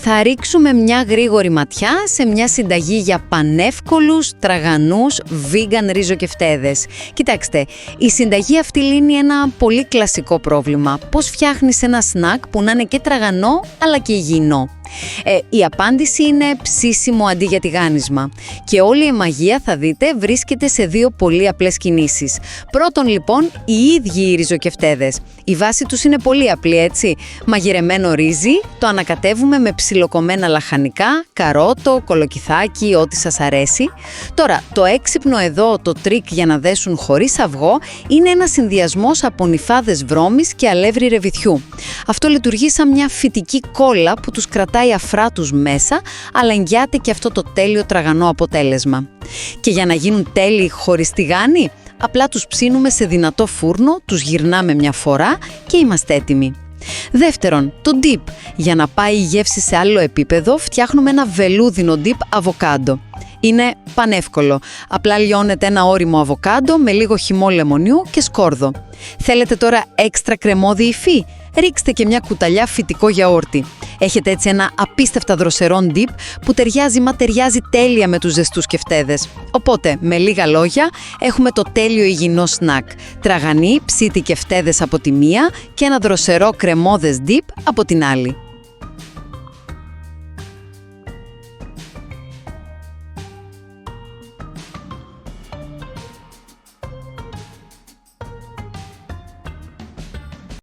θα ρίξουμε μια γρήγορη ματιά σε μια συνταγή για πανεύκολους, τραγανούς, vegan ριζοκεφτέδες. Κοιτάξτε, η συνταγή αυτή λύνει ένα πολύ κλασικό πρόβλημα. Πώς φτιάχνεις ένα σνακ που να είναι και τραγανό αλλά και υγιεινό. Η απάντηση είναι ψήσιμο αντί για τηγάνισμα. Και όλη η μαγεία, θα δείτε, βρίσκεται σε δύο πολύ απλές κινήσεις. Πρώτον λοιπόν, οι ίδιοι οι ριζοκεφτέδες. Η βάση τους είναι πολύ απλή, έτσι. Μαγειρεμένο ρύζι, το ανακατεύουμε με ψιλοκομμένα λαχανικά, καρότο, κολοκυθάκι, ό,τι σας αρέσει. Τώρα, το έξυπνο εδώ, το τρίκ για να δέσουν χωρίς αυγό, είναι ένας συνδυασμός από νυφάδες βρώμης και αλεύρι ρεβιθιού. Αυτό λειτουργεί σαν μια φυτική κόλλα που τους κρατάει αφρά τους μέσα, αλλά εγγυάται και αυτό το τέλειο τραγανό αποτέλεσμα. Και για να γίνουν τέλειοι χωρίς τηγάνι, απλά τους ψήνουμε σε δυνατό φούρνο, τους γυρνάμε μια φορά και είμαστε έτοιμοι. Δεύτερον, το dip. Για να πάει η γεύση σε άλλο επίπεδο, φτιάχνουμε ένα βελούδινο dip αβοκάντο. Είναι πανεύκολο. Απλά λιώνετε ένα ώριμο αβοκάντο με λίγο χυμό λεμονιού και σκόρδο. Θέλετε τώρα έξτρα κρεμώδη υφή? Ρίξτε και μια κουταλιά φυτικό γιαούρτι. Έχετε έτσι ένα απίστευτα δροσερό dip που ταιριάζει τέλεια με τους ζεστούς κεφτέδες. Οπότε, με λίγα λόγια, έχουμε το τέλειο υγιεινό σνακ. Τραγανή, ψήτη κεφτέδες από τη μία και ένα δροσερό κρεμώδες dip από την άλλη.